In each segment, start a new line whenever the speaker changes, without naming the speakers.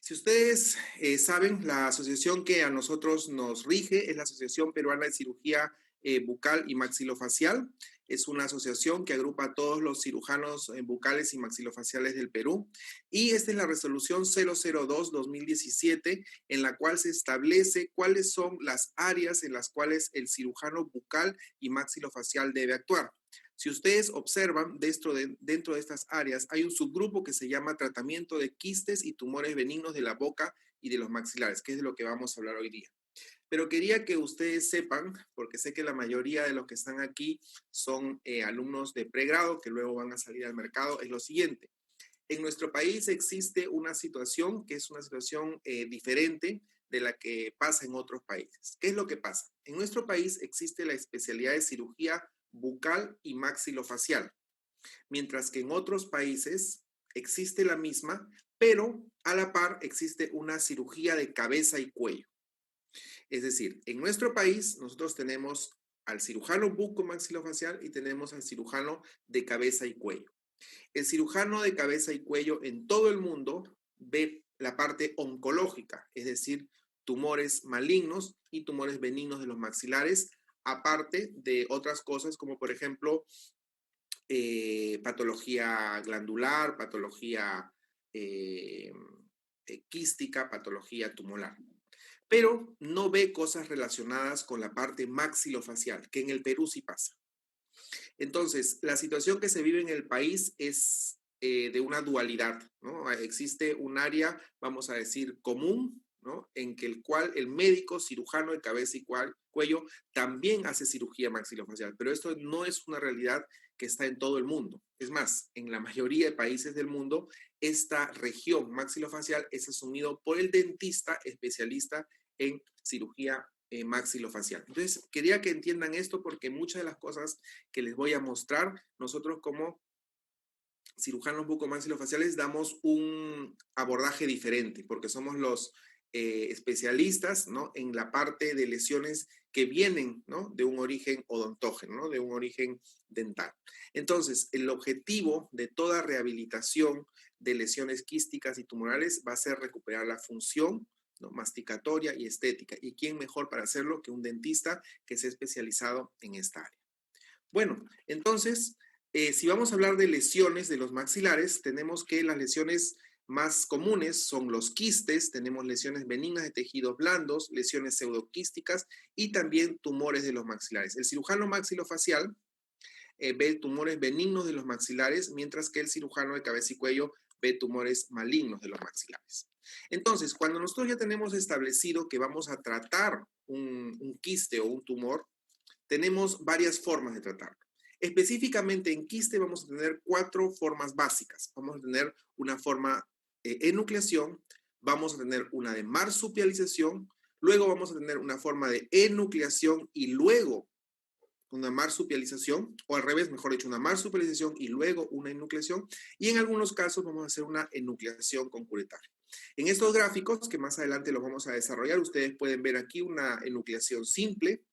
Si ustedes saben, la asociación que a nosotros nos rige es la Asociación Peruana de Cirugía Bucal y Maxilofacial. Es una asociación que agrupa a todos los cirujanos bucales y maxilofaciales del Perú. Y esta es la resolución 002-2017, en la cual se establece cuáles son las áreas en las cuales el cirujano bucal y maxilofacial debe actuar. Si ustedes observan, dentro de estas áreas hay un subgrupo que se llama tratamiento de quistes y tumores benignos de la boca y de los maxilares, que es de lo que vamos a hablar hoy día. Pero quería que ustedes sepan, porque sé que la mayoría de los que están aquí son alumnos de pregrado que luego van a salir al mercado, es lo siguiente. En nuestro país existe una situación que es una situación diferente de la que pasa en otros países. ¿Qué es lo que pasa? En nuestro país existe la especialidad de cirugía bucal y maxilofacial, mientras que en otros países existe la misma, pero a la par existe una cirugía de cabeza y cuello. Es decir, en nuestro país nosotros tenemos al cirujano buco-maxilofacial y tenemos al cirujano de cabeza y cuello. El cirujano de cabeza y cuello en todo el mundo ve la parte oncológica, es decir, tumores malignos y tumores benignos de los maxilares, aparte de otras cosas como por ejemplo patología glandular, patología eh, quística, patología tumoral. Pero no ve cosas relacionadas con la parte maxilofacial, que en el Perú sí pasa. Entonces, la situación que se vive en el país es de una dualidad, ¿no? Existe un área, vamos a decir, común, ¿no? En que el cual el médico cirujano de cabeza y cuello también hace cirugía maxilofacial, pero esto no es una realidad que está en todo el mundo. Es más, en la mayoría de países del mundo, esta región maxilofacial es asumido por el dentista especialista en cirugía maxilofacial. Entonces, quería que entiendan esto porque muchas de las cosas que les voy a mostrar, nosotros como cirujanos bucomaxilofaciales damos un abordaje diferente porque somos los especialistas, ¿no? En la parte de lesiones que vienen, ¿no? De un origen odontógeno, ¿no? De un origen dental. Entonces, el objetivo de toda rehabilitación de lesiones quísticas y tumorales va a ser recuperar la función, ¿no? Masticatoria y estética. ¿Y quién mejor para hacerlo que un dentista que sea especializado en esta área? Bueno, entonces, si vamos a hablar de lesiones de los maxilares, tenemos que las lesiones más comunes son los quistes, tenemos lesiones benignas de tejidos blandos, lesiones pseudoquísticas y también tumores de los maxilares. El cirujano maxilofacial ve tumores benignos de los maxilares, mientras que el cirujano de cabeza y cuello ve tumores malignos de los maxilares. Entonces, cuando nosotros ya tenemos establecido que vamos a tratar un quiste o un tumor, tenemos varias formas de tratarlo. Específicamente en quiste vamos a tener 4 formas básicas. Vamos a tener una forma de enucleación, vamos a tener una de marsupialización, luego vamos a tener una forma de enucleación y luego una marsupialización, o al revés, mejor dicho, una marsupialización y luego una enucleación, y en algunos casos vamos a hacer una enucleación con curetaje. En estos gráficos, que más adelante los vamos a desarrollar, ustedes pueden ver aquí una enucleación simple,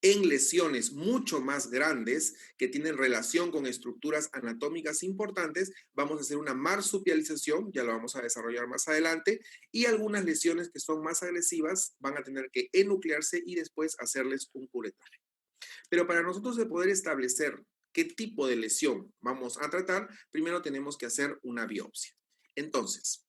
en lesiones mucho más grandes que tienen relación con estructuras anatómicas importantes, vamos a hacer una marsupialización, ya lo vamos a desarrollar más adelante, y algunas lesiones que son más agresivas van a tener que enuclearse y después hacerles un curetaje. Pero para nosotros de poder establecer qué tipo de lesión vamos a tratar, primero tenemos que hacer una biopsia. Entonces,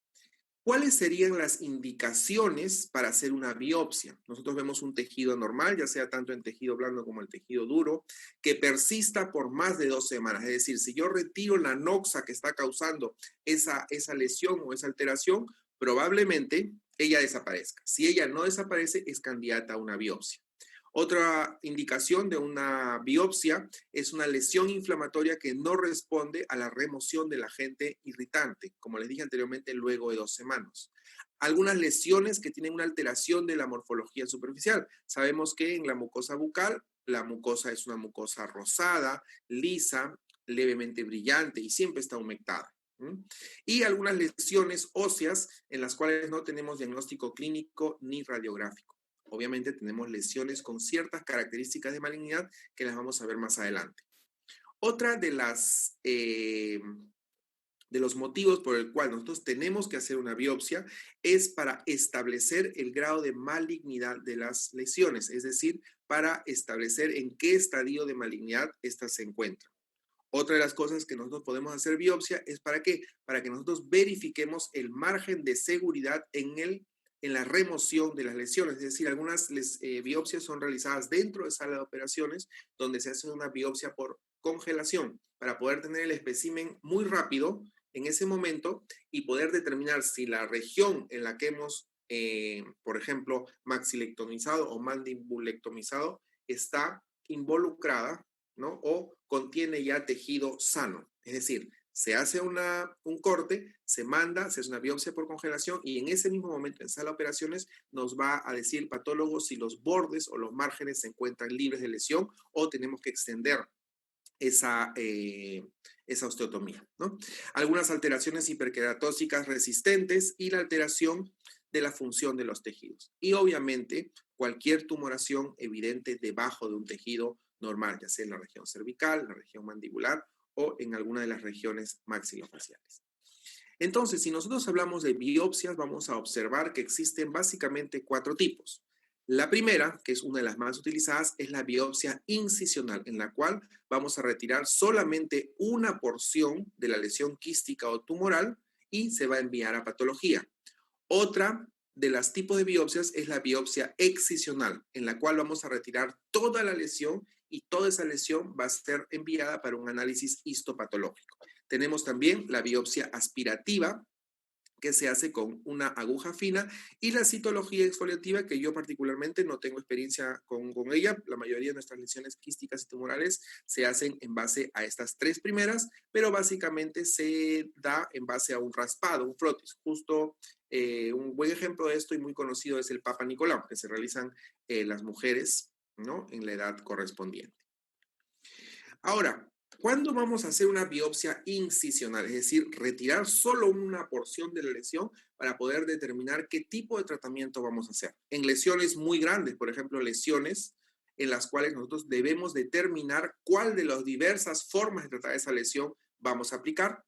¿cuáles serían las indicaciones para hacer una biopsia? Nosotros vemos un tejido normal, ya sea tanto en tejido blando como el tejido duro, que persista por más de 2 semanas. Es decir, si yo retiro la noxa que está causando esa lesión o esa alteración, probablemente ella desaparezca. Si ella no desaparece, es candidata a una biopsia. Otra indicación de una biopsia es una lesión inflamatoria que no responde a la remoción del agente irritante, como les dije anteriormente, luego de 2 semanas. Algunas lesiones que tienen una alteración de la morfología superficial. Sabemos que en la mucosa bucal, la mucosa es una mucosa rosada, lisa, levemente brillante y siempre está humectada. Y algunas lesiones óseas en las cuales no tenemos diagnóstico clínico ni radiográfico. Obviamente tenemos lesiones con ciertas características de malignidad que las vamos a ver más adelante. Otra de las de los motivos por el cual nosotros tenemos que hacer una biopsia es para establecer el grado de malignidad de las lesiones, es decir, para establecer en qué estadio de malignidad éstas se encuentran. Otra de las cosas que nosotros podemos hacer biopsia es ¿para qué? Para que nosotros verifiquemos el margen de seguridad en la remoción de las lesiones. Es decir, algunas biopsias son realizadas dentro de sala de operaciones, donde se hace una biopsia por congelación, para poder tener el espécimen muy rápido en ese momento y poder determinar si la región en la que hemos, por ejemplo, maxilectomizado o mandibulectomizado está involucrada, ¿no? O contiene ya tejido sano. Es decir, se hace un corte, se manda, se hace una biopsia por congelación y en ese mismo momento en sala de operaciones nos va a decir el patólogo si los bordes o los márgenes se encuentran libres de lesión o tenemos que extender esa osteotomía, ¿no? Algunas alteraciones hiperqueratóxicas resistentes y la alteración de la función de los tejidos. Y obviamente cualquier tumoración evidente debajo de un tejido normal, ya sea en la región cervical, la región mandibular o en alguna de las regiones maxilofaciales. Entonces, si nosotros hablamos de biopsias, vamos a observar que existen básicamente 4 tipos. La primera, que es una de las más utilizadas, es la biopsia incisional, en la cual vamos a retirar solamente una porción de la lesión quística o tumoral y se va a enviar a patología. Otra de los tipos de biopsias es la biopsia excisional, en la cual vamos a retirar toda la lesión y toda esa lesión va a ser enviada para un análisis histopatológico. Tenemos también la biopsia aspirativa, que se hace con una aguja fina, y la citología exfoliativa, que yo particularmente no tengo experiencia con ella. La mayoría de nuestras lesiones quísticas y tumorales se hacen en base a estas 3 primeras, pero básicamente se da en base a un raspado, un frotis. Justo un buen ejemplo de esto y muy conocido es el Papa Nicolau, que se realizan las mujeres, ¿no?, en la edad correspondiente. Ahora, ¿cuándo vamos a hacer una biopsia incisional? Es decir, retirar solo una porción de la lesión para poder determinar qué tipo de tratamiento vamos a hacer. En lesiones muy grandes, por ejemplo, lesiones en las cuales nosotros debemos determinar cuál de las diversas formas de tratar esa lesión vamos a aplicar.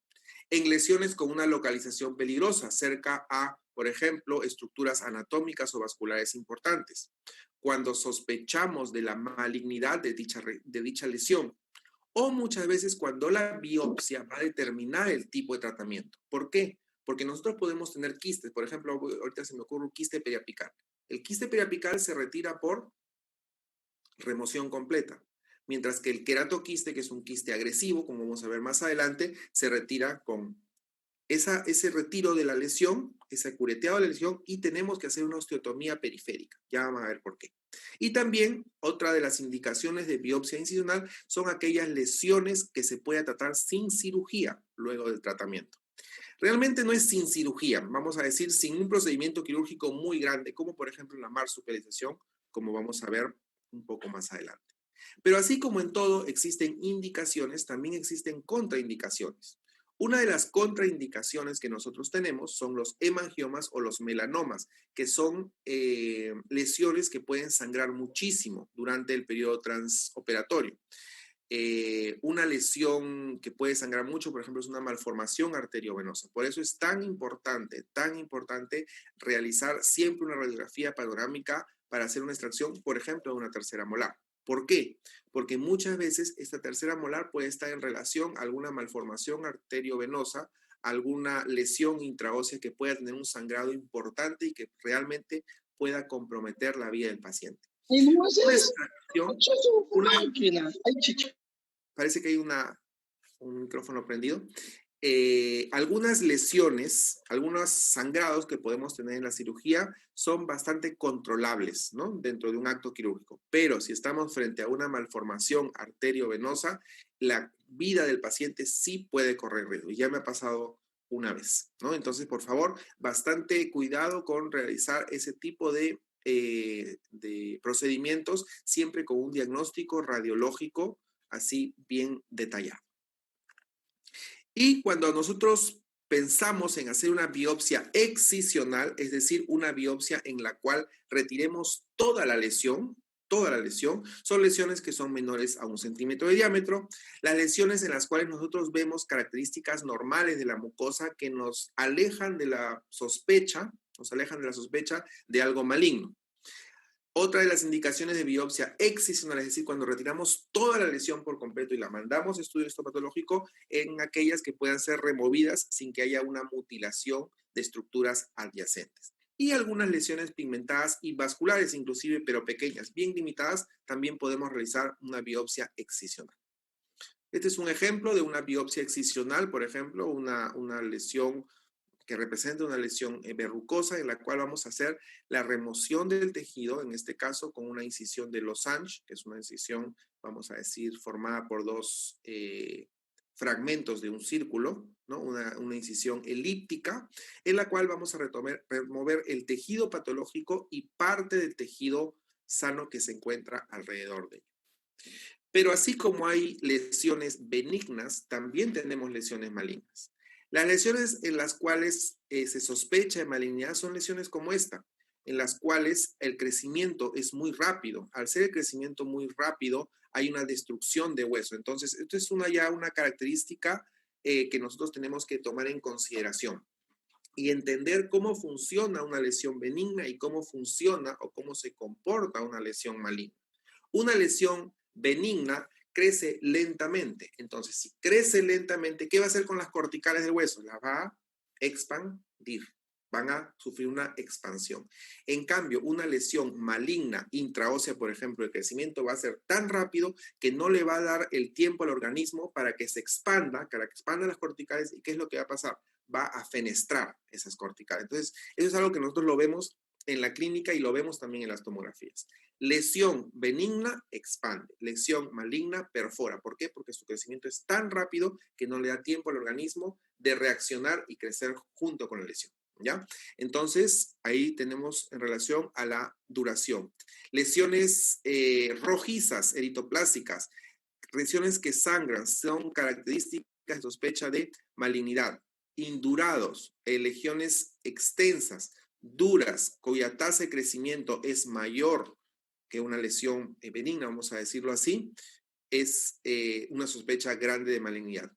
En lesiones con una localización peligrosa, cerca a, por ejemplo, estructuras anatómicas o vasculares importantes. Cuando sospechamos de la malignidad de dicha lesión, o muchas veces cuando la biopsia va a determinar el tipo de tratamiento. ¿Por qué? Porque nosotros podemos tener quistes. Por ejemplo, ahorita se me ocurre un quiste periapical. El quiste periapical se retira por remoción completa, mientras que el queratoquiste, que es un quiste agresivo, como vamos a ver más adelante, se retira con ese retiro de la lesión, ese cureteado de la lesión, y tenemos que hacer una osteotomía periférica. Ya vamos a ver por qué. Y también otra de las indicaciones de biopsia incisional son aquellas lesiones que se puede tratar sin cirugía luego del tratamiento. Realmente no es sin cirugía, vamos a decir sin un procedimiento quirúrgico muy grande, como por ejemplo la marsupialización, como vamos a ver un poco más adelante. Pero así como en todo existen indicaciones, también existen contraindicaciones. Una de las contraindicaciones que nosotros tenemos son los hemangiomas o los melanomas, que son lesiones que pueden sangrar muchísimo durante el periodo transoperatorio. Una lesión que puede sangrar mucho, por ejemplo, es una malformación arteriovenosa. Por eso es tan importante realizar siempre una radiografía panorámica para hacer una extracción, por ejemplo, de una tercera molar. ¿Por qué? Porque muchas veces esta tercera molar puede estar en relación a alguna malformación arteriovenosa, alguna lesión intraósea que pueda tener un sangrado importante y que realmente pueda comprometer la vida del paciente. Una extracción, parece que hay un micrófono prendido. Algunas lesiones, algunos sangrados que podemos tener en la cirugía son bastante controlables, ¿no?, dentro de un acto quirúrgico. Pero si estamos frente a una malformación arteriovenosa, la vida del paciente sí puede correr riesgo. Y ya me ha pasado una vez, ¿no? Entonces, por favor, bastante cuidado con realizar ese tipo de procedimientos, siempre con un diagnóstico radiológico así bien detallado. Y cuando nosotros pensamos en hacer una biopsia excisional, es decir, una biopsia en la cual retiremos toda la lesión, toda la lesión, son lesiones que son menores a 1 centímetro de diámetro, las lesiones en las cuales nosotros vemos características normales de la mucosa que nos alejan de la sospecha, de algo maligno. Otra de las indicaciones de biopsia excisional, es decir, cuando retiramos toda la lesión por completo y la mandamos a estudio histopatológico, en aquellas que puedan ser removidas sin que haya una mutilación de estructuras adyacentes. Y algunas lesiones pigmentadas y vasculares, inclusive, pero pequeñas, bien limitadas, también podemos realizar una biopsia excisional. Este es un ejemplo de una biopsia excisional, por ejemplo, una lesión que representa una lesión verrucosa en la cual vamos a hacer la remoción del tejido, en este caso con una incisión de losange, que es una incisión, vamos a decir, formada por dos fragmentos de un círculo, ¿no? Una incisión elíptica, en la cual vamos a remover el tejido patológico y parte del tejido sano que se encuentra alrededor de él. Pero así como hay lesiones benignas, también tenemos lesiones malignas. Las lesiones en las cuales se sospecha de malignidad son lesiones como esta, en las cuales el crecimiento es muy rápido. Al ser el crecimiento muy rápido, hay una destrucción de hueso. Entonces, esto es ya una característica que nosotros tenemos que tomar en consideración y entender cómo funciona una lesión benigna y cómo funciona o cómo se comporta una lesión maligna. Una lesión benigna crece lentamente. Entonces, si crece lentamente, ¿qué va a hacer con las corticales del hueso? Las va a expandir. Van a sufrir una expansión. En cambio, una lesión maligna intraósea, por ejemplo, el crecimiento va a ser tan rápido que no le va a dar el tiempo al organismo para que se expanda, para que expandan las corticales. ¿Y qué es lo que va a pasar? Va a fenestrar esas corticales. Entonces, eso es algo que nosotros lo vemos en la clínica y lo vemos también en las tomografías. Lesión benigna expande, lesión maligna perfora. ¿Por qué? Porque su crecimiento es tan rápido que no le da tiempo al organismo de reaccionar y crecer junto con la lesión. ¿Ya? Entonces, ahí tenemos en relación a la duración. Lesiones rojizas, eritoplásticas, lesiones que sangran, son características de sospecha de malignidad. Indurados, lesiones extensas, duras, cuya tasa de crecimiento es mayor que una lesión benigna, vamos a decirlo así, es una sospecha grande de malignidad.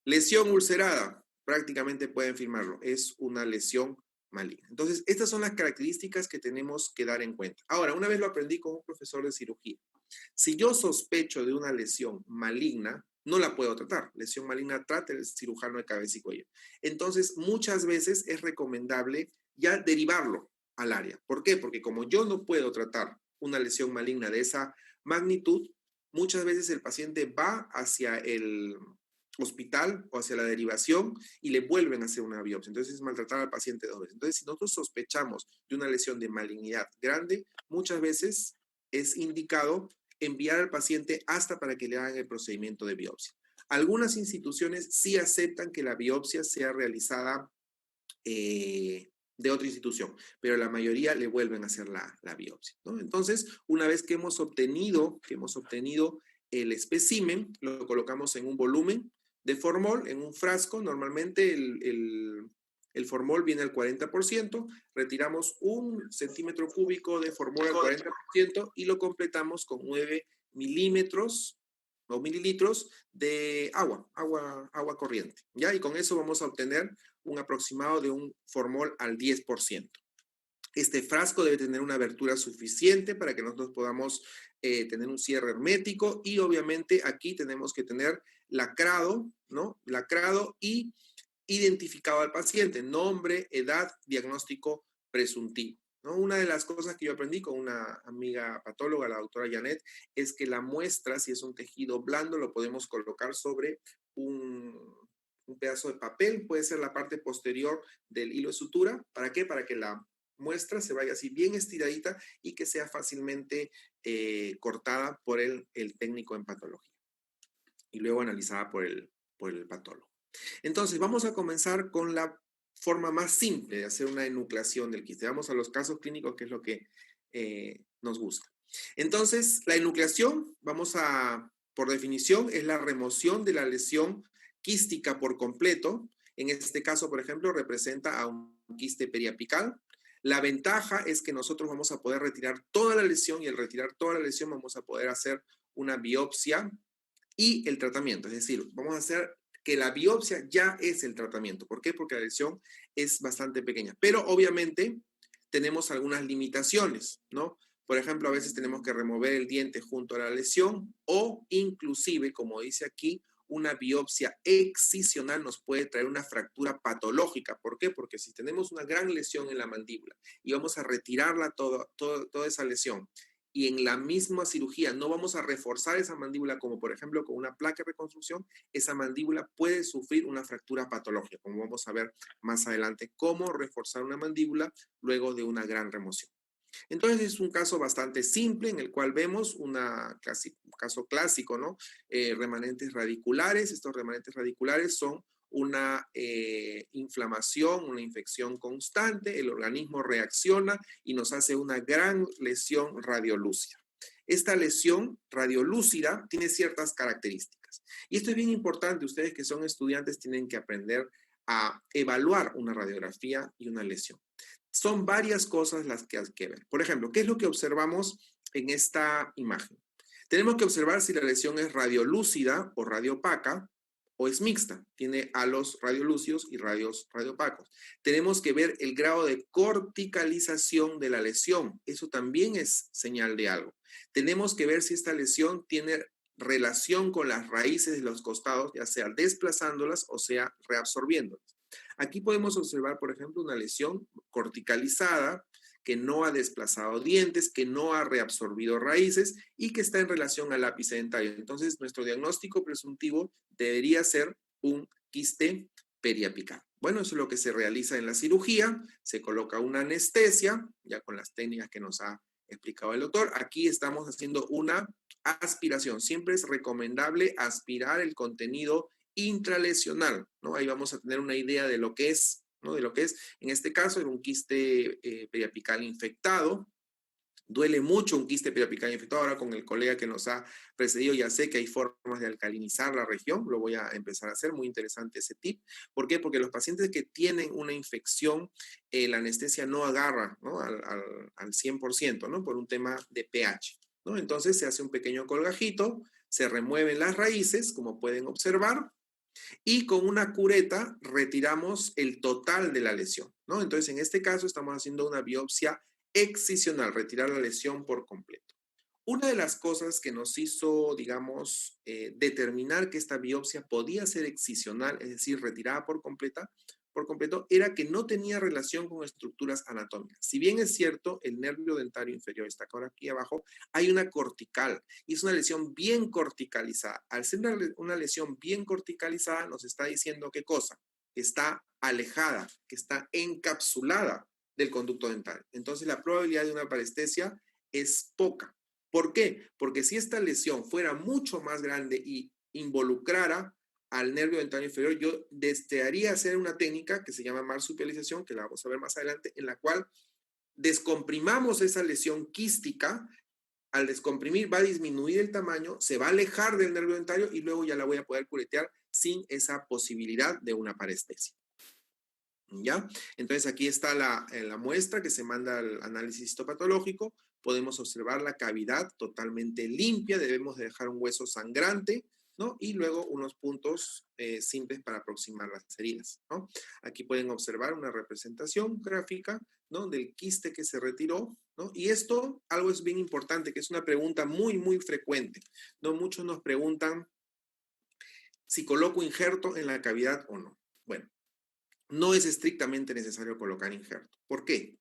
Lesión ulcerada, prácticamente pueden firmarlo, es una lesión maligna. Entonces, estas son las características que tenemos que dar en cuenta. Ahora, una vez lo aprendí con un profesor de cirugía. Si yo sospecho de una lesión maligna, no la puedo tratar. Lesión maligna trata el cirujano de cabeza y cuello. Entonces, muchas veces es recomendable ya derivarlo al área. ¿Por qué? Porque como yo no puedo tratar una lesión maligna de esa magnitud, muchas veces el paciente va hacia el hospital o hacia la derivación y le vuelven a hacer una biopsia. Entonces es maltratar al paciente 2 veces. Entonces, si nosotros sospechamos de una lesión de malignidad grande, muchas veces es indicado enviar al paciente hasta para que le hagan el procedimiento de biopsia. Algunas instituciones sí aceptan que la biopsia sea realizada de otra institución, pero la mayoría le vuelven a hacer la biopsia, ¿no? Entonces, una vez que hemos obtenido el espécimen, lo colocamos en un volumen de formol, en un frasco. Normalmente el formol viene al 40%, retiramos 1 centímetro cúbico de formol al 40% y lo completamos con 9 milímetros o mililitros de agua corriente, ¿ya? Y con eso vamos a obtener un aproximado de un formol al 10%. Este frasco debe tener una abertura suficiente para que nosotros podamos tener un cierre hermético, y obviamente aquí tenemos que tener lacrado, ¿no? Lacrado y identificado al paciente, nombre, edad, diagnóstico presuntivo, ¿no? Una de las cosas que yo aprendí con una amiga patóloga, la doctora Janet, es que la muestra, si es un tejido blando, lo podemos colocar sobre un pedazo de papel, puede ser la parte posterior del hilo de sutura. ¿Para qué? Para que la muestra se vaya así bien estiradita y que sea fácilmente cortada por el técnico en patología y luego analizada por el patólogo. Entonces, vamos a comenzar con la forma más simple de hacer una enucleación del quiste. Vamos a los casos clínicos, que es lo que nos gusta. Entonces, la enucleación, por definición, es la remoción de la lesión quística por completo. En este caso, por ejemplo, representa a un quiste periapical. La ventaja es que nosotros vamos a poder retirar toda la lesión y al retirar toda la lesión vamos a poder hacer una biopsia y el tratamiento. Es decir, vamos a hacer que la biopsia ya es el tratamiento. ¿Por qué? Porque la lesión es bastante pequeña. Pero obviamente tenemos algunas limitaciones, ¿no? Por ejemplo, a veces tenemos que remover el diente junto a la lesión o inclusive, como dice aquí, una biopsia excisional nos puede traer una fractura patológica. ¿Por qué? Porque si tenemos una gran lesión en la mandíbula y vamos a retirarla toda esa lesión y en la misma cirugía no vamos a reforzar esa mandíbula, como por ejemplo con una placa de reconstrucción, esa mandíbula puede sufrir una fractura patológica, como vamos a ver más adelante, cómo reforzar una mandíbula luego de una gran remoción. Entonces es un caso bastante simple en el cual vemos un caso clásico, ¿no? Remanentes radiculares. Estos remanentes radiculares son una inflamación, una infección constante, el organismo reacciona y nos hace una gran lesión radiolúcida. Esta lesión radiolúcida tiene ciertas características. Y esto es bien importante, ustedes que son estudiantes tienen que aprender a evaluar una radiografía y una lesión. Son varias cosas las que hay que ver. Por ejemplo, ¿qué es lo que observamos en esta imagen? Tenemos que observar si la lesión es radiolúcida o radiopaca o es mixta. Tiene halos radiolúcidos y radios radiopacos. Tenemos que ver el grado de corticalización de la lesión. Eso también es señal de algo. Tenemos que ver si esta lesión tiene relación con las raíces de los costados, ya sea desplazándolas o sea reabsorbiéndolas. Aquí podemos observar, por ejemplo, una lesión corticalizada que no ha desplazado dientes, que no ha reabsorbido raíces y que está en relación al ápice dentario. Entonces, nuestro diagnóstico presuntivo debería ser un quiste periapical. Bueno, eso es lo que se realiza en la cirugía. Se coloca una anestesia, ya con las técnicas que nos ha explicado el doctor. Aquí estamos haciendo una aspiración. Siempre es recomendable aspirar el contenido intralesional, ¿no? Ahí vamos a tener una idea de lo que es, ¿no? De lo que es, en este caso, era un quiste periapical infectado. Duele mucho un quiste periapical infectado. Ahora con el colega que nos ha precedido ya sé que hay formas de alcalinizar la región. Lo voy a empezar a hacer. Muy interesante ese tip. ¿Por qué? Porque los pacientes que tienen una infección, la anestesia no agarra, ¿no? Al 100%, ¿no? Por un tema de pH, ¿no? Entonces se hace un pequeño colgajito, se remueven las raíces, como pueden observar, y con una cureta retiramos el total de la lesión, ¿no? Entonces, en este caso estamos haciendo una biopsia excisional, retirar la lesión por completo. Una de las cosas que nos hizo, digamos, determinar que esta biopsia podía ser excisional, es decir, retirada por completo, era que no tenía relación con estructuras anatómicas. Si bien es cierto, el nervio dentario inferior está ahora aquí abajo, hay una cortical y es una lesión bien corticalizada. Al ser una lesión bien corticalizada, nos está diciendo qué cosa, que está alejada, que está encapsulada del conducto dental. Entonces, la probabilidad de una parestesia es poca. ¿Por qué? Porque si esta lesión fuera mucho más grande y involucrara al nervio dentario inferior, yo desearía hacer una técnica que se llama marsupialización, que la vamos a ver más adelante, en la cual descomprimamos esa lesión quística. Al descomprimir va a disminuir el tamaño, se va a alejar del nervio dentario y luego ya la voy a poder curetear sin esa posibilidad de una parestesia. ¿Ya? Entonces aquí está la muestra que se manda al análisis histopatológico. Podemos observar la cavidad totalmente limpia, debemos de dejar un hueso sangrante, ¿no? Y luego unos puntos simples para aproximar las heridas, ¿no? Aquí pueden observar una representación gráfica, ¿no? Del quiste que se retiró, ¿no? Y esto, algo es bien importante, que es una pregunta muy, muy frecuente, ¿no? Muchos nos preguntan si coloco injerto en la cavidad o no. Bueno, no es estrictamente necesario colocar injerto. ¿Por qué?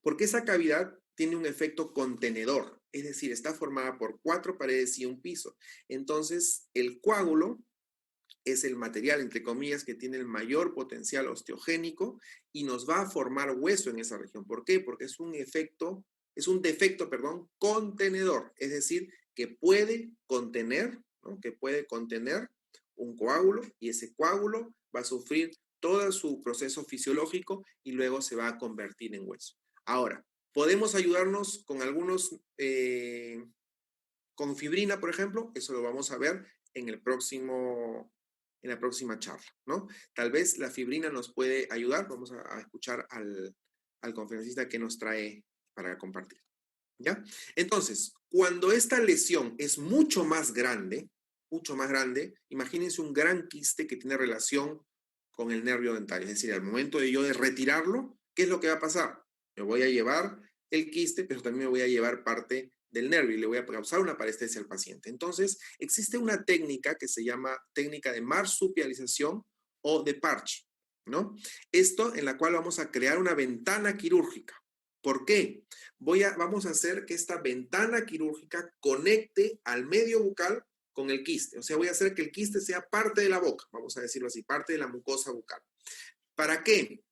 Porque esa cavidad tiene un efecto contenedor, es decir, está formada por 4 paredes y un piso. Entonces, el coágulo es el material, entre comillas, que tiene el mayor potencial osteogénico y nos va a formar hueso en esa región. ¿Por qué? Porque es un defecto, perdón, contenedor, es decir, que puede contener, ¿no? Que puede contener un coágulo y ese coágulo va a sufrir todo su proceso fisiológico y luego se va a convertir en hueso. Ahora, podemos ayudarnos con con fibrina, por ejemplo, eso lo vamos a ver en en la próxima charla, ¿no? Tal vez la fibrina nos puede ayudar, vamos a escuchar al conferencista que nos trae para compartir. ¿Ya? Entonces, cuando esta lesión es mucho más grande, imagínense un gran quiste que tiene relación con el nervio dental. Es decir, al momento de yo de retirarlo, ¿qué es lo que va a pasar? Me voy a llevar el quiste, pero también me voy a llevar parte del nervio y le voy a causar una parestesia al paciente. Entonces, existe una técnica que se llama técnica de marsupialización o de parche, ¿no? Esto en la cual vamos a crear una ventana quirúrgica. ¿Por qué? Vamos a hacer que esta ventana quirúrgica conecte al medio bucal con el quiste. O sea, voy a hacer que el quiste sea parte de la boca, vamos a decirlo así, parte de la mucosa bucal. ¿Para qué?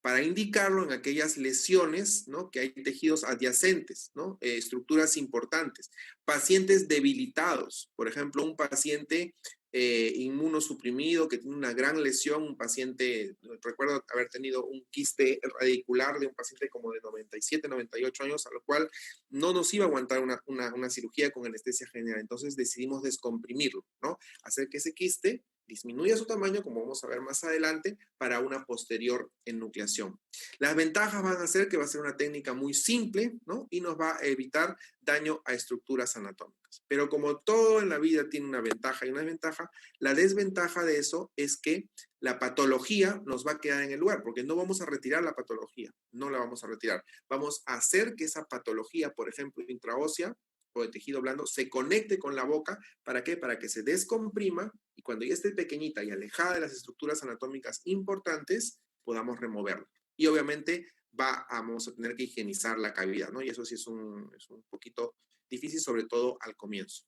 Para indicarlo en aquellas lesiones, ¿no? Que hay tejidos adyacentes, ¿no? Estructuras importantes. Pacientes debilitados, por ejemplo, un paciente inmunosuprimido que tiene una gran lesión, un paciente, recuerdo haber tenido un quiste radicular de un paciente como de 97, 98 años, a lo cual no nos iba a aguantar una cirugía con anestesia general. Entonces decidimos descomprimirlo, ¿no? Hacer que ese quiste disminuya su tamaño, como vamos a ver más adelante, para una posterior enucleación. Las ventajas van a ser que va a ser una técnica muy simple, ¿no? Y nos va a evitar daño a estructuras anatómicas. Pero como todo en la vida tiene una ventaja y una desventaja, la desventaja de eso es que la patología nos va a quedar en el lugar, porque no vamos a retirar la patología, no la vamos a retirar. Vamos a hacer que esa patología, por ejemplo, intraósea, o de tejido blando, se conecte con la boca. ¿Para qué? Para que se descomprima y cuando ya esté pequeñita y alejada de las estructuras anatómicas importantes, podamos removerla. Y obviamente vamos a tener que higienizar la cavidad, ¿no? Y eso sí es un poquito difícil, sobre todo al comienzo.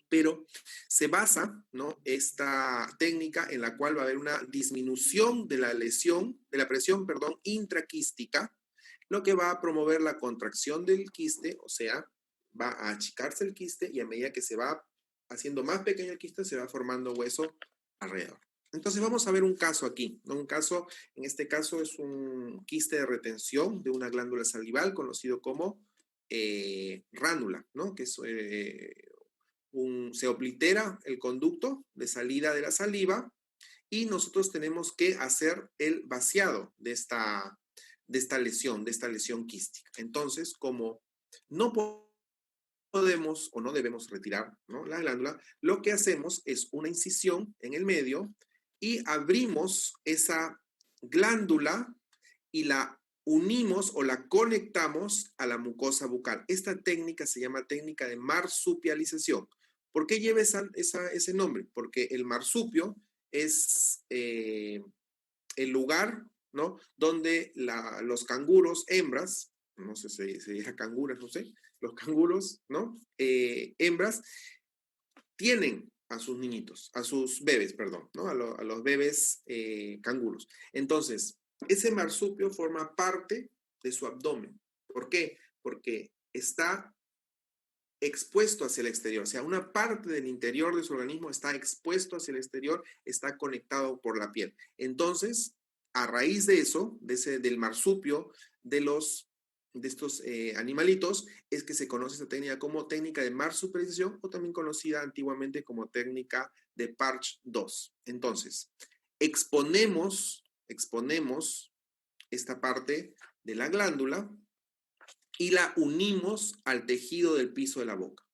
Pero se basa, ¿no? Esta técnica en la cual va a haber una disminución de la lesión, de la presión, perdón, intraquística, lo que va a promover la contracción del quiste, o sea, va a achicarse el quiste y a medida que se va haciendo más pequeño el quiste, se va formando hueso alrededor. Entonces vamos a ver un caso aquí, ¿no? Un caso, en este caso es un quiste de retención de una glándula salival conocido como ránula, ¿no? Que es se oblitera el conducto de salida de la saliva y nosotros tenemos que hacer el vaciado de esta lesión quística. Entonces, como no podemos o no debemos retirar, ¿no? La glándula, lo que hacemos es una incisión en el medio y abrimos esa glándula y la unimos o la conectamos a la mucosa bucal. Esta técnica se llama técnica de marsupialización. ¿Por qué lleva ese nombre? Porque el marsupio es el lugar, ¿no? Donde los canguros hembras, no sé si se dice canguras, no sé, los canguros, ¿no? Hembras, tienen a sus niñitos, a sus bebés, perdón, ¿no? A los bebés canguros. Entonces, ese marsupio forma parte de su abdomen. ¿Por qué? Porque está expuesto hacia el exterior, o sea, una parte del interior de su organismo está expuesto hacia el exterior, está conectado por la piel. Entonces, a raíz de eso, del marsupio de estos animalitos, es que se conoce esta técnica como técnica de marsupialización o también conocida antiguamente como técnica de Parch 2. Entonces, exponemos esta parte de la glándula y la unimos al tejido del piso de la boca.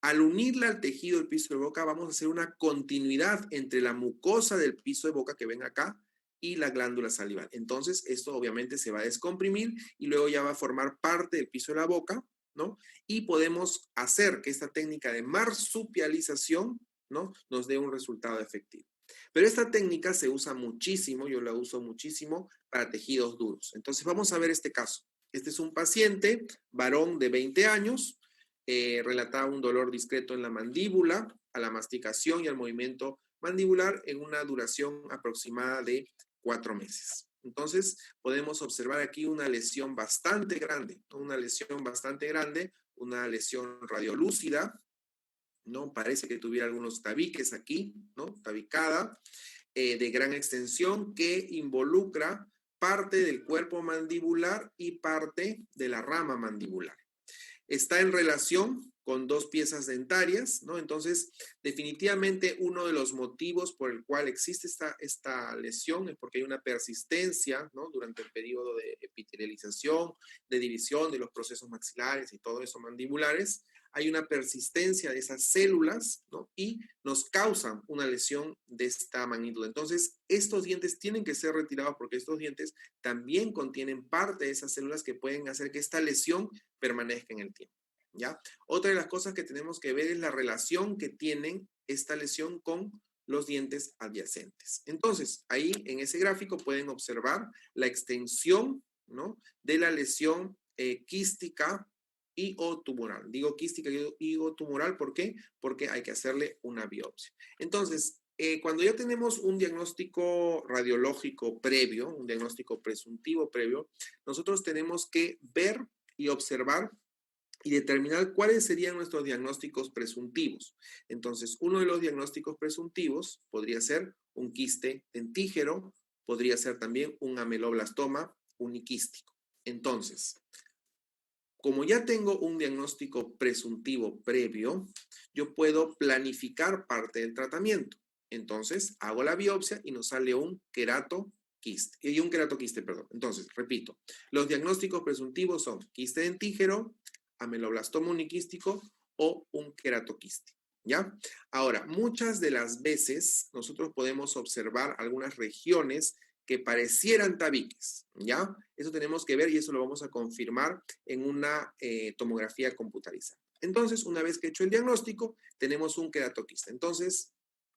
Al unirla al tejido del piso de boca, vamos a hacer una continuidad entre la mucosa del piso de boca que ven acá y la glándula salival. Entonces, esto obviamente se va a descomprimir y luego ya va a formar parte del piso de la boca, ¿no? Y podemos hacer que esta técnica de marsupialización, ¿no? Nos dé un resultado efectivo. Pero esta técnica se usa muchísimo, yo la uso muchísimo para tejidos duros. Entonces, vamos a ver este caso. Este es un paciente, varón de 20 años, relataba un dolor discreto en la mandíbula, a la masticación y al movimiento mandibular en una duración aproximada de 4 meses. Entonces, podemos observar aquí una lesión bastante grande, ¿no? Una lesión radiolúcida, ¿no? Parece que tuviera algunos tabiques aquí, ¿no? Tabicada, de gran extensión que involucra parte del cuerpo mandibular y parte de la rama mandibular. está en relación con dos piezas dentarias, ¿no? Entonces, definitivamente uno de los motivos por el cual existe esta lesión es porque hay una persistencia, ¿no? Durante el periodo de epitelialización, de división de los procesos maxilares y todo eso mandibulares, hay una persistencia de esas células, ¿no? Y nos causan una lesión de esta magnitud. Entonces, estos dientes tienen que ser retirados porque estos dientes también contienen parte de esas células que pueden hacer que esta lesión permanezca en el tiempo, ¿ya? Otra de las cosas que tenemos que ver es la relación que tienen esta lesión con los dientes adyacentes. Entonces, ahí en ese gráfico pueden observar la extensión, ¿no? De la lesión quística y o tumoral. Digo quística y o tumoral, ¿por qué? Porque hay que hacerle una biopsia. Entonces, cuando ya tenemos un diagnóstico radiológico previo, un diagnóstico presuntivo previo, nosotros tenemos que ver y observar y determinar cuáles serían nuestros diagnósticos presuntivos. Entonces, uno de los diagnósticos presuntivos podría ser un quiste dentígero, podría ser también un ameloblastoma uniquístico. Entonces, como ya tengo un diagnóstico presuntivo previo, yo puedo planificar parte del tratamiento. Entonces, hago la biopsia y nos sale un queratoquiste. Perdón. Entonces, repito, los diagnósticos presuntivos son quiste dentígero, ameloblastoma uniquístico o un queratoquiste. ¿Ya? Ahora, muchas de las veces nosotros podemos observar algunas regiones que parecieran tabiques, ¿ya? Eso tenemos que ver y eso lo vamos a confirmar en una tomografía computarizada. Entonces, una vez que he hecho el diagnóstico, tenemos un queratoquiste. Entonces,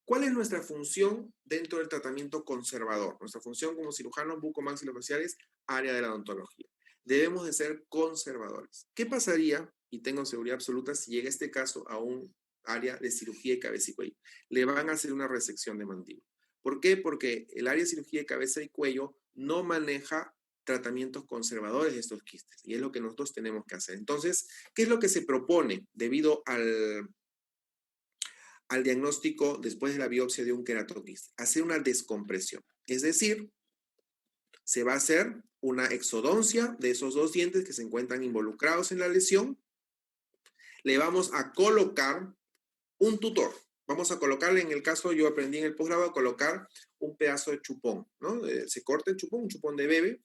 ¿cuál es nuestra función dentro del tratamiento conservador? Nuestra función como cirujanos bucomaxilofaciales, área de la odontología. Debemos de ser conservadores. ¿Qué pasaría, y tengo seguridad absoluta, si llega este caso a un área de cirugía de cabeza y cuello? Le van a hacer una resección de mandíbula. ¿Por qué? Porque el área de cirugía de cabeza y cuello no maneja tratamientos conservadores de estos quistes y es lo que nosotros tenemos que hacer. Entonces, ¿qué es lo que se propone debido al diagnóstico después de la biopsia de un queratoquiste? Hacer una descompresión, es decir, se va a hacer una exodoncia de esos dos dientes que se encuentran involucrados en la lesión. Le vamos a colocar un tutor. Vamos a colocarle, en el caso, yo aprendí en el posgrado a colocar un pedazo de chupón, ¿no? Se corta el chupón, un chupón de bebé.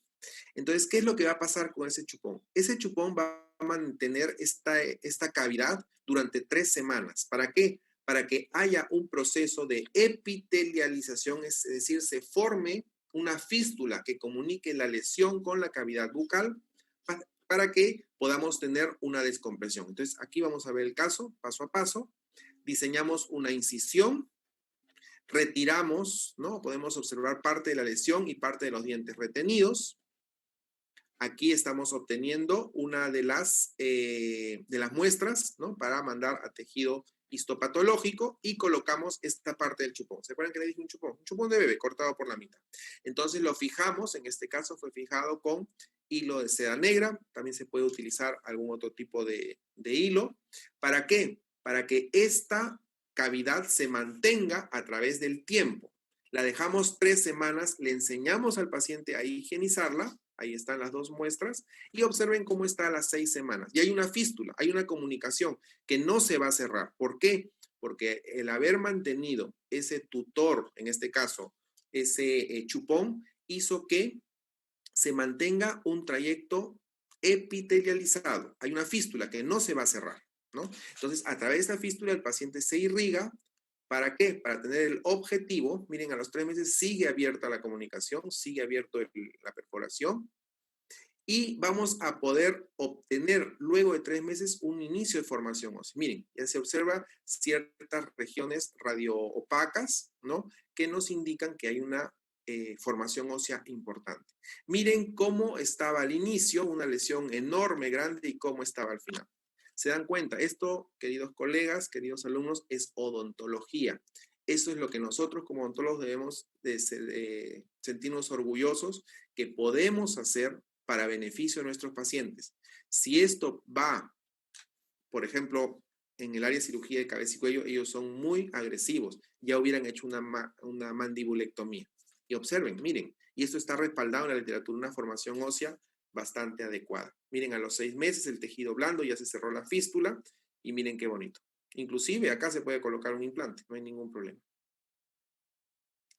Entonces, ¿qué es lo que va a pasar con ese chupón? Ese chupón va a mantener esta cavidad durante 3 semanas. ¿Para qué? Para que haya un proceso de epitelialización, es decir, se forme una fístula que comunique la lesión con la cavidad bucal para que podamos tener una descompresión. Entonces, aquí vamos a ver el caso, paso a paso. Diseñamos una incisión, retiramos, ¿no? Podemos observar parte de la lesión y parte de los dientes retenidos. Aquí estamos obteniendo una de las muestras, ¿no? Para mandar a tejido histopatológico y colocamos esta parte del chupón. ¿Se acuerdan que le dije un chupón? Un chupón de bebé cortado por la mitad. Entonces lo fijamos, en este caso fue fijado con hilo de seda negra. También se puede utilizar algún otro tipo de hilo. ¿Para qué? Para que esta cavidad se mantenga a través del tiempo. La dejamos 3 semanas, le enseñamos al paciente a higienizarla. Ahí están las dos muestras. Y observen cómo está a las 6 semanas. Y hay una fístula, hay una comunicación que no se va a cerrar. ¿Por qué? Porque el haber mantenido ese tutor, en este caso, ese chupón, hizo que se mantenga un trayecto epitelializado. Hay una fístula que no se va a cerrar, ¿no? Entonces, a través de esta fístula, el paciente se irriga. ¿Para qué? Para tener el objetivo. Miren, a los 3 meses sigue abierta la comunicación, sigue abierto la perforación y vamos a poder obtener luego de 3 meses un inicio de formación ósea. Miren, ya se observa ciertas regiones radioopacas, ¿no? Que nos indican que hay una formación ósea importante. Miren cómo estaba al inicio, una lesión enorme, grande, y cómo estaba al final. ¿Se dan cuenta? Esto, queridos colegas, queridos alumnos, es odontología. Eso es lo que nosotros como odontólogos debemos de sentirnos orgullosos que podemos hacer para beneficio de nuestros pacientes. Si esto va, por ejemplo, en el área de cirugía de cabeza y cuello, ellos son muy agresivos. Ya hubieran hecho una mandibulectomía. Y observen, miren, y esto está respaldado en la literatura, una formación ósea bastante adecuada. Miren, a los 6 meses el tejido blando ya se cerró la fístula y miren qué bonito. Inclusive acá se puede colocar un implante, no hay ningún problema.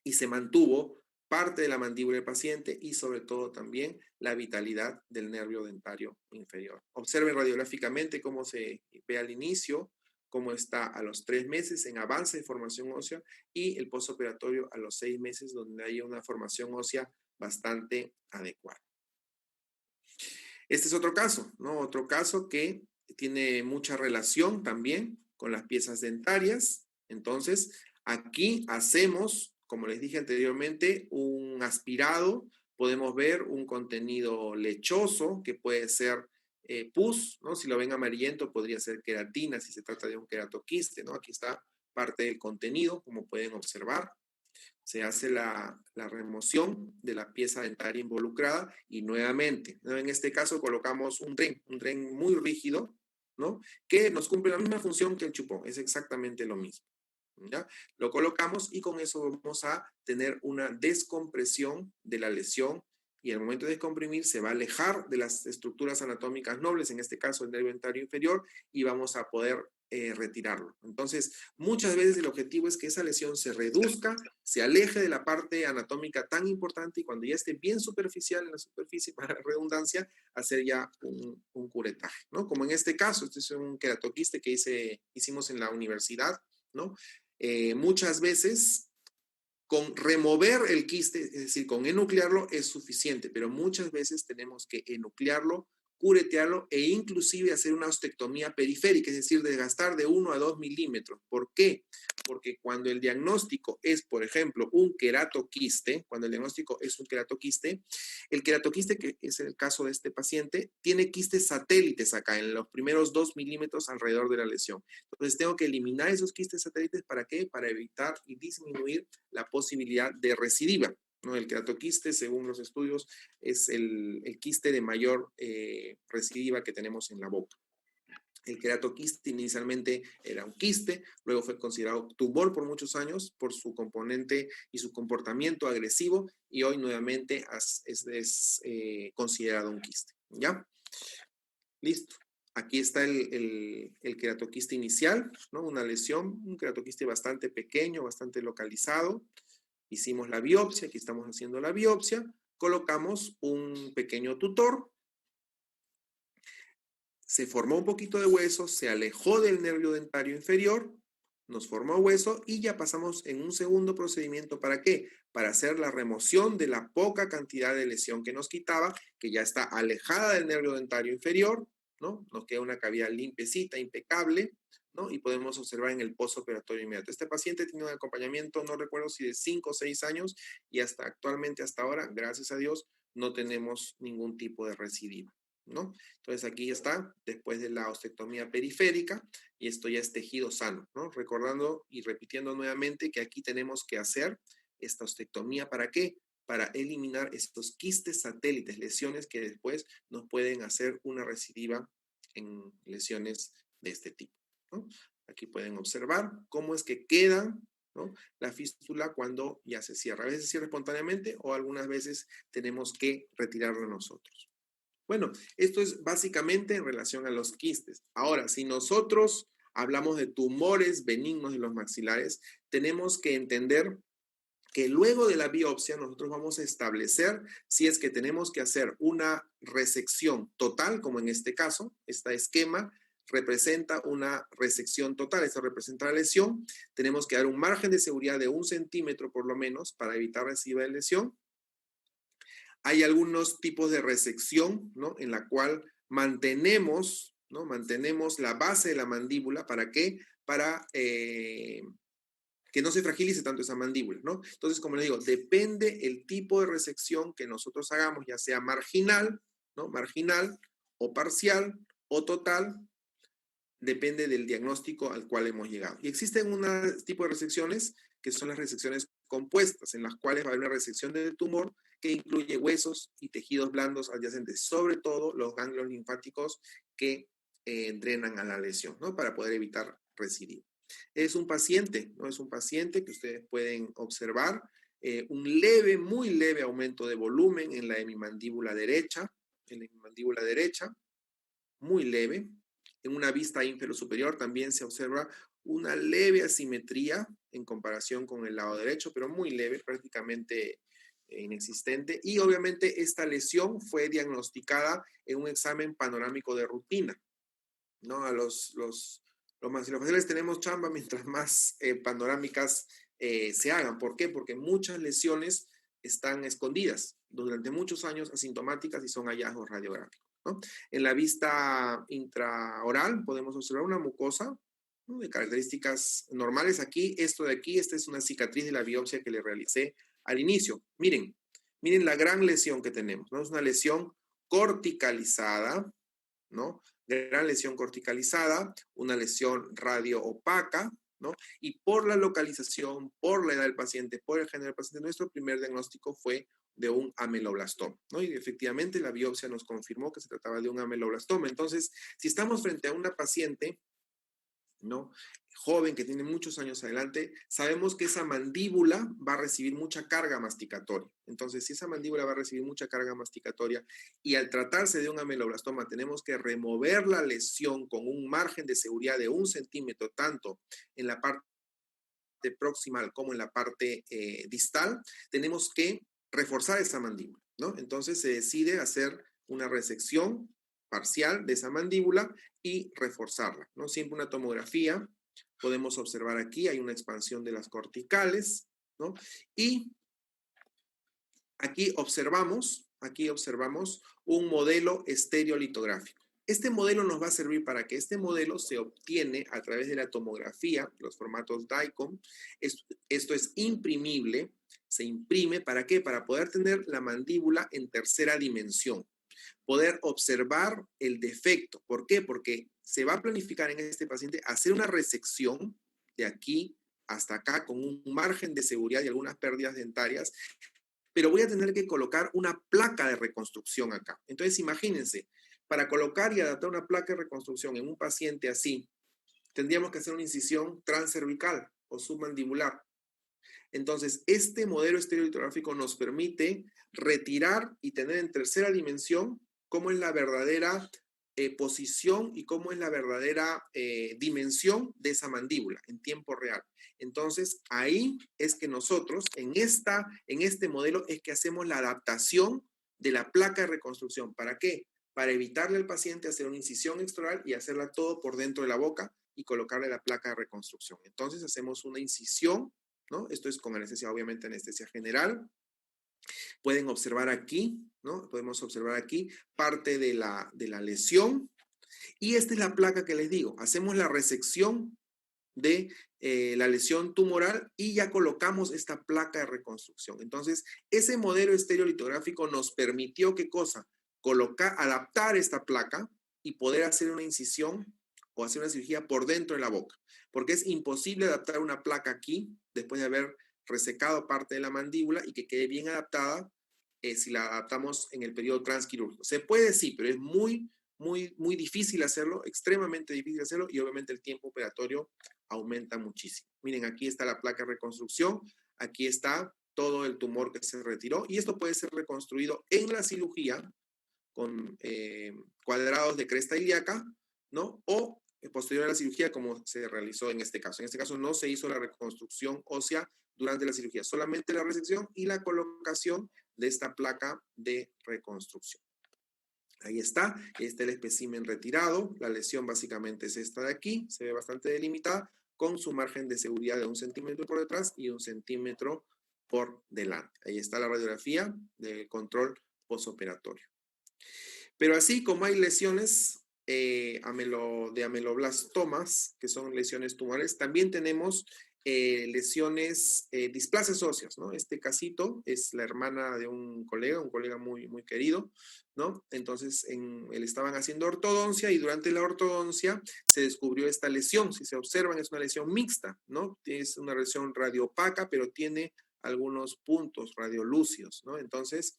Y se mantuvo parte de la mandíbula del paciente y sobre todo también la vitalidad del nervio dentario inferior. Observen radiográficamente cómo se ve al inicio, cómo está a los 3 meses en avance de formación ósea y el postoperatorio a los 6 meses donde hay una formación ósea bastante adecuada. Este es otro caso, ¿no? Otro caso que tiene mucha relación también con las piezas dentarias. Entonces, aquí hacemos, como les dije anteriormente, un aspirado. Podemos ver un contenido lechoso que puede ser pus, ¿no? Si lo ven amarillento podría ser queratina si se trata de un queratoquiste, ¿no? Aquí está parte del contenido, como pueden observar. Se hace la remoción de la pieza dentaria involucrada y nuevamente, ¿no? En este caso colocamos un tren muy rígido, ¿no? Que nos cumple la misma función que el chupón, es exactamente lo mismo, ¿ya? Lo colocamos y con eso vamos a tener una descompresión de la lesión y al momento de descomprimir se va a alejar de las estructuras anatómicas nobles, en este caso el nervio dentario inferior, y vamos a poder retirarlo. Entonces, muchas veces el objetivo es que esa lesión se reduzca, se aleje de la parte anatómica tan importante y cuando ya esté bien superficial en la superficie, para la redundancia, hacer ya un curetaje, ¿no? Como en este caso, este es un queratoquiste que hicimos en la universidad, ¿no? Muchas veces con remover el quiste, es decir, con enuclearlo es suficiente, pero muchas veces tenemos que enuclearlo, curetearlo e inclusive hacer una ostectomía periférica, es decir, desgastar de 1 a 2 milímetros. ¿Por qué? Porque cuando el diagnóstico es, por ejemplo, un queratoquiste, el queratoquiste, que es el caso de este paciente, tiene quistes satélites acá, en los primeros 2 milímetros alrededor de la lesión. Entonces tengo que eliminar esos quistes satélites, ¿para qué? Para evitar y disminuir la posibilidad de recidiva, ¿no? El queratoquiste, según los estudios, es el quiste de mayor recidiva que tenemos en la boca. El queratoquiste inicialmente era un quiste, luego fue considerado tumor por muchos años por su componente y su comportamiento agresivo y hoy nuevamente es considerado un quiste, ¿ya? Listo. Aquí está el queratoquiste inicial, ¿no? Una lesión, un queratoquiste bastante pequeño, bastante localizado. Hicimos la biopsia, aquí estamos haciendo la biopsia, colocamos un pequeño tutor, se formó un poquito de hueso, se alejó del nervio dentario inferior, nos formó hueso y ya pasamos en un segundo procedimiento. ¿Para qué? Para hacer la remoción de la poca cantidad de lesión que nos quitaba, que ya está alejada del nervio dentario inferior, ¿no? Nos queda una cavidad limpiecita, impecable, ¿no? Y podemos observar en el postoperatorio inmediato. Este paciente tiene un acompañamiento, no recuerdo si de 5 o 6 años, y hasta ahora, gracias a Dios, no tenemos ningún tipo de recidiva, ¿no? Entonces aquí está, después de la ostectomía periférica, y esto ya es tejido sano, ¿no? Recordando y repitiendo nuevamente que aquí tenemos que hacer esta ostectomía, ¿para qué? Para eliminar estos quistes satélites, lesiones que después nos pueden hacer una recidiva en lesiones de este tipo, ¿no? Aquí pueden observar cómo es que queda, ¿no? La fístula cuando ya se cierra. A veces se cierra espontáneamente o algunas veces tenemos que retirarla nosotros. Bueno, esto es básicamente en relación a los quistes. Ahora, si nosotros hablamos de tumores benignos de los maxilares, tenemos que entender que luego de la biopsia nosotros vamos a establecer si es que tenemos que hacer una resección total, como en este caso, este esquema representa una resección total, esto representa la lesión, tenemos que dar un margen de seguridad de 1 centímetro por lo menos para evitar recidiva de lesión. Hay algunos tipos de resección, ¿no? En la cual mantenemos, ¿no? Mantenemos la base de la mandíbula, ¿para qué? Para que no se fragilice tanto esa mandíbula, ¿no? Entonces, como les digo, depende el tipo de resección que nosotros hagamos, ya sea marginal, ¿no? Marginal o parcial o total, depende del diagnóstico al cual hemos llegado. Y existen un tipo de resecciones que son las resecciones compuestas, en las cuales va a haber una resección del tumor que incluye huesos y tejidos blandos adyacentes, sobre todo los ganglios linfáticos que drenan a la lesión, ¿no? Para poder evitar recidiva. Es un paciente, ¿no? Es un paciente que ustedes pueden observar un leve, muy leve aumento de volumen en la hemimandíbula derecha, en la mandíbula derecha, muy leve. En una vista inferior-superior también se observa una leve asimetría en comparación con el lado derecho, pero muy leve, prácticamente inexistente. Y obviamente esta lesión fue diagnosticada en un examen panorámico de rutina, ¿no? A los maxilofaciales tenemos chamba mientras más panorámicas se hagan. ¿Por qué? Porque muchas lesiones están escondidas durante muchos años, asintomáticas, y son hallazgos radiográficos, ¿no? En la vista intraoral podemos observar una mucosa, ¿no?, de características normales. Aquí, esto de aquí, esta es una cicatriz de la biopsia que le realicé al inicio. Miren, miren la gran lesión que tenemos, ¿no? Es una lesión corticalizada, ¿no? Gran lesión corticalizada, una lesión radio-opaca, ¿no? Y por la localización, por la edad del paciente, por el género del paciente, nuestro primer diagnóstico fue de un ameloblastoma, ¿no? Y efectivamente la biopsia nos confirmó que se trataba de un ameloblastoma. Entonces, si estamos frente a una paciente, ¿no?, joven que tiene muchos años adelante, sabemos que esa mandíbula va a recibir mucha carga masticatoria. Entonces, si esa mandíbula va a recibir mucha carga masticatoria y al tratarse de un ameloblastoma tenemos que remover la lesión con un margen de seguridad de 1 centímetro, tanto en la parte proximal como en la parte distal, tenemos que reforzar esa mandíbula, ¿no? Entonces se decide hacer una resección parcial de esa mandíbula y reforzarla, ¿no? Siempre una tomografía. Podemos observar aquí, hay una expansión de las corticales, ¿no? Y aquí observamos un modelo estereolitográfico. Este modelo nos va a servir para que este modelo se obtiene a través de la tomografía, los formatos DICOM. Esto es imprimible, se imprime, ¿para qué? Para poder tener la mandíbula en tercera dimensión, poder observar el defecto. ¿Por qué? Porque se va a planificar en este paciente hacer una resección de aquí hasta acá con un margen de seguridad y algunas pérdidas dentarias, pero voy a tener que colocar una placa de reconstrucción acá. Entonces, imagínense, para colocar y adaptar una placa de reconstrucción en un paciente así, tendríamos que hacer una incisión transcervical o submandibular. Entonces, este modelo estereolitográfico nos permite retirar y tener en tercera dimensión cómo es la verdadera posición y cómo es la verdadera dimensión de esa mandíbula en tiempo real. Entonces, ahí es que nosotros, en este modelo, es que hacemos la adaptación de la placa de reconstrucción. ¿Para qué? Para evitarle al paciente hacer una incisión extraoral y hacerla todo por dentro de la boca y colocarle la placa de reconstrucción. Entonces, hacemos una incisión, ¿no? Esto es con anestesia, obviamente anestesia general. Pueden observar aquí, ¿no? Podemos observar aquí parte de la lesión. Y esta es la placa que les digo. Hacemos la resección de la lesión tumoral y ya colocamos esta placa de reconstrucción. Entonces, ese modelo estereolitográfico nos permitió, ¿qué cosa? Adaptar esta placa y poder hacer una incisión o hacer una cirugía por dentro de la boca. Porque es imposible adaptar una placa aquí después de haber resecado parte de la mandíbula y que quede bien adaptada si la adaptamos en el periodo transquirúrgico. Se puede, sí, pero es muy difícil hacerlo, extremadamente difícil hacerlo, y obviamente el tiempo operatorio aumenta muchísimo. Miren, aquí está la placa de reconstrucción, aquí está todo el tumor que se retiró, y esto puede ser reconstruido en la cirugía con cuadrados de cresta ilíaca, ¿no? O posterior a la cirugía, como se realizó en este caso. En este caso no se hizo la reconstrucción ósea durante la cirugía, solamente la resección y la colocación de esta placa de reconstrucción. Ahí está el espécimen retirado. La lesión básicamente es esta de aquí, se ve bastante delimitada, con su margen de seguridad de 1 centímetro por detrás y 1 centímetro por delante. Ahí está la radiografía de control postoperatorio. Pero así como hay lesiones de ameloblastomas, que son lesiones tumorales, también tenemos lesiones, displasias óseas, ¿no? Este casito es la hermana de un colega muy querido, ¿no? Entonces, le estaban haciendo ortodoncia y durante la ortodoncia se descubrió esta lesión. Si se observan, es una lesión mixta, ¿no? Es una lesión radiopaca, pero tiene algunos puntos radiolúcidos, ¿no? Entonces,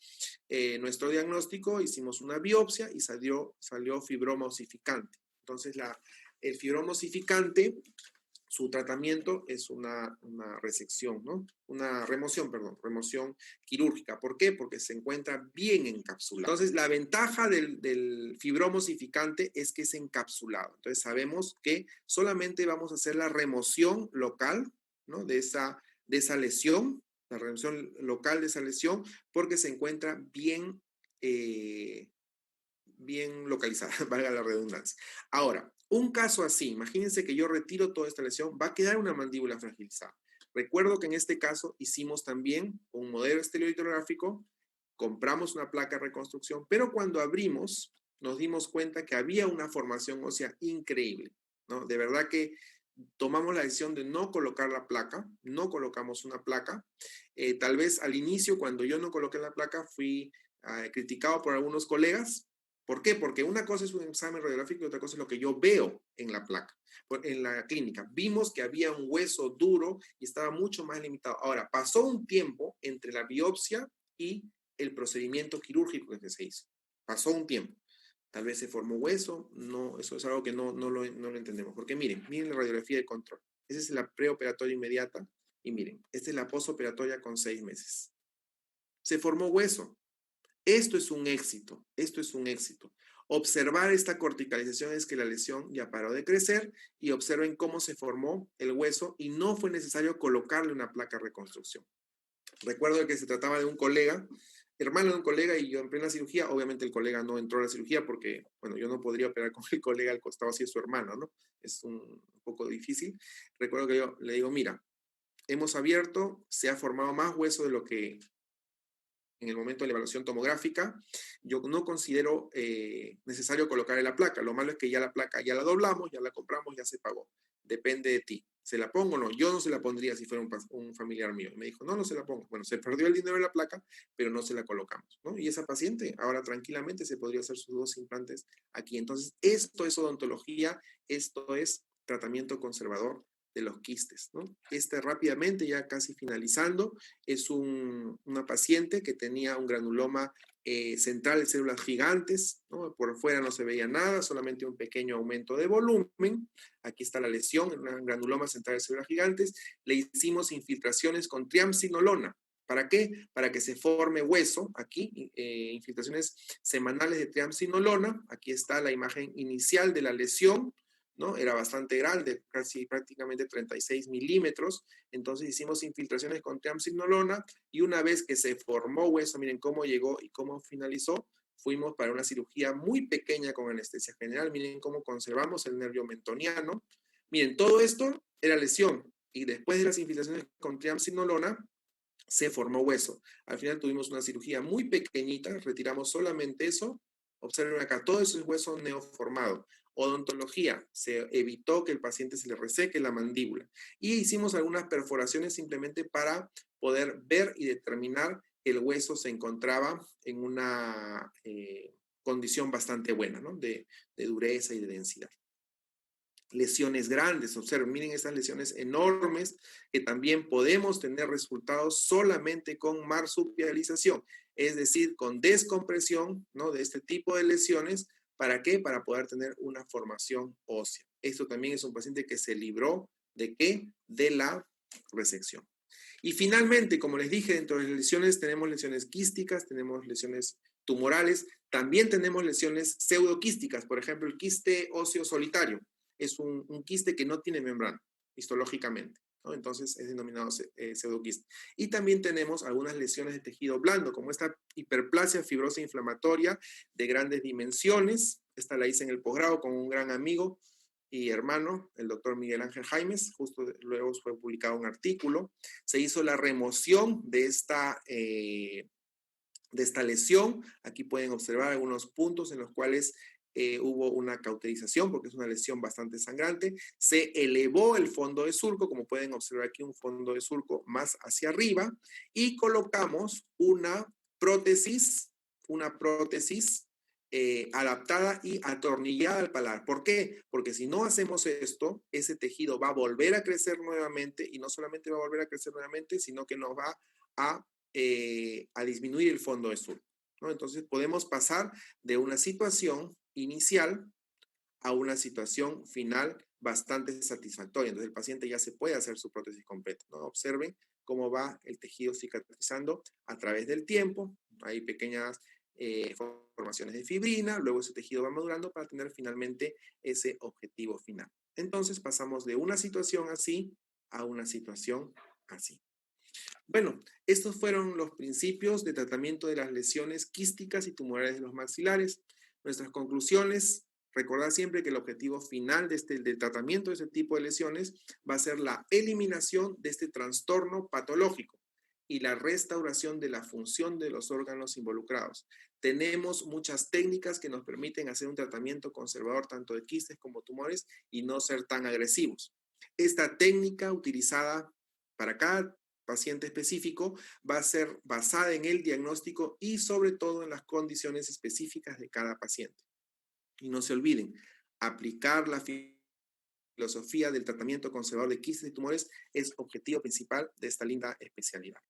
nuestro diagnóstico, hicimos una biopsia y salió fibroma osificante. Entonces, el fibroma osificante su tratamiento es una resección, ¿no? Una remoción, perdón, remoción quirúrgica. ¿Por qué? Porque se encuentra bien encapsulado. Entonces, la ventaja del fibromosificante es que es encapsulado. Entonces, sabemos que solamente vamos a hacer la remoción local, ¿no? De esa lesión, la remoción local de esa lesión, porque se encuentra bien, bien localizada, valga la redundancia. Ahora, un caso así, imagínense que yo retiro toda esta lesión, va a quedar una mandíbula fragilizada. Recuerdo que en este caso hicimos también un modelo estereolitográfico, compramos una placa de reconstrucción, pero cuando abrimos nos dimos cuenta que había una formación ósea increíble, ¿no? De verdad que tomamos la decisión de no colocar la placa, no colocamos una placa. Tal vez al inicio, cuando yo no coloqué la placa, fui criticado por algunos colegas. ¿Por qué? Porque una cosa es un examen radiográfico y otra cosa es lo que yo veo en la placa, en la clínica. Vimos que había un hueso duro y estaba mucho más limitado. Ahora, pasó un tiempo entre la biopsia y el procedimiento quirúrgico que se hizo. Pasó un tiempo. Tal vez se formó hueso, no, eso es algo que no lo entendemos. Porque miren la radiografía de control. Esa es la preoperatoria inmediata y miren, esta es la posoperatoria con 6 meses. Se formó hueso. Esto es un éxito, esto es un éxito. Observar esta corticalización es que la lesión ya paró de crecer y observen cómo se formó el hueso y no fue necesario colocarle una placa de reconstrucción. Recuerdo que se trataba de un colega, hermano de un colega, y yo en plena cirugía, obviamente el colega no entró a la cirugía porque, bueno, yo no podría operar con el colega al costado si es su hermano, ¿no? Es un poco difícil. Recuerdo que yo le digo, mira, hemos abierto, se ha formado más hueso de lo que en el momento de la evaluación tomográfica, yo no considero necesario colocarle la placa. Lo malo es que ya la placa ya la doblamos, ya la compramos, ya se pagó. Depende de ti. ¿Se la pongo o no? Yo no se la pondría si fuera un familiar mío. Y me dijo, no, no se la pongo. Bueno, se perdió el dinero de la placa, pero no se la colocamos, ¿no? Y esa paciente ahora tranquilamente se podría hacer sus 2 implantes aquí. Entonces, esto es odontología, esto es tratamiento conservador de los quistes, ¿no? Rápidamente, ya casi finalizando, es una paciente que tenía un granuloma central de células gigantes, ¿no? Por fuera no se veía nada, solamente un pequeño aumento de volumen. Aquí está la lesión, un granuloma central de células gigantes. Le hicimos infiltraciones con triamcinolona. ¿Para qué? Para que se forme hueso, aquí, infiltraciones semanales de triamcinolona. Aquí está la imagen inicial de la lesión, ¿no? Era bastante grande, casi prácticamente 36 milímetros. Entonces hicimos infiltraciones con triamcinolona y una vez que se formó hueso, miren cómo llegó y cómo finalizó, fuimos para una cirugía muy pequeña con anestesia general. Miren cómo conservamos el nervio mentoniano. Miren, todo esto era lesión y después de las infiltraciones con triamcinolona se formó hueso. Al final tuvimos una cirugía muy pequeñita, retiramos solamente eso. Observen acá, todo eso es hueso neoformado. Odontología, se evitó que el paciente se le reseque la mandíbula. Y hicimos algunas perforaciones simplemente para poder ver y determinar que el hueso se encontraba en una condición bastante buena, ¿no? De dureza y de densidad. Lesiones grandes, observen, miren estas lesiones enormes que también podemos tener resultados solamente con marsupialización, es decir, con descompresión, ¿no? De este tipo de lesiones. ¿Para qué? Para poder tener una formación ósea. Esto también es un paciente que se libró ¿de qué? De la resección. Y finalmente, como les dije, dentro de las lesiones tenemos lesiones quísticas, tenemos lesiones tumorales, también tenemos lesiones pseudoquísticas, por ejemplo, el quiste óseo solitario es un quiste que no tiene membrana, histológicamente, ¿no? Entonces es denominado pseudoquiste. Y también tenemos algunas lesiones de tejido blando, como esta hiperplasia fibrosa inflamatoria de grandes dimensiones. Esta la hice en el posgrado con un gran amigo y hermano, el doctor Miguel Ángel Jaimes. Justo luego fue publicado un artículo. Se hizo la remoción de esta lesión. Aquí pueden observar algunos puntos en los cuales hubo una cauterización porque es una lesión bastante sangrante. Se elevó el fondo de surco, como pueden observar aquí, un fondo de surco más hacia arriba, y colocamos una prótesis adaptada y atornillada al paladar. ¿Por qué? Porque si no hacemos esto, ese tejido va a volver a crecer nuevamente, y no solamente va a volver a crecer nuevamente, sino que nos va a disminuir el fondo de surco, ¿no? Entonces podemos pasar de una situación inicial a una situación final bastante satisfactoria. Entonces el paciente ya se puede hacer su prótesis completa, ¿no? Observen cómo va el tejido cicatrizando a través del tiempo. Hay pequeñas formaciones de fibrina, luego ese tejido va madurando para tener finalmente ese objetivo final. Entonces pasamos de una situación así a una situación así. Bueno, estos fueron los principios de tratamiento de las lesiones quísticas y tumorales de los maxilares. Nuestras conclusiones: recordar siempre que el objetivo final del tratamiento de este tipo de lesiones va a ser la eliminación de este trastorno patológico y la restauración de la función de los órganos involucrados. Tenemos muchas técnicas que nos permiten hacer un tratamiento conservador tanto de quistes como tumores y no ser tan agresivos. Esta técnica utilizada para cada paciente específico va a ser basada en el diagnóstico y sobre todo en las condiciones específicas de cada paciente. Y no se olviden, aplicar la filosofía del tratamiento conservador de quistes y tumores es objetivo principal de esta linda especialidad.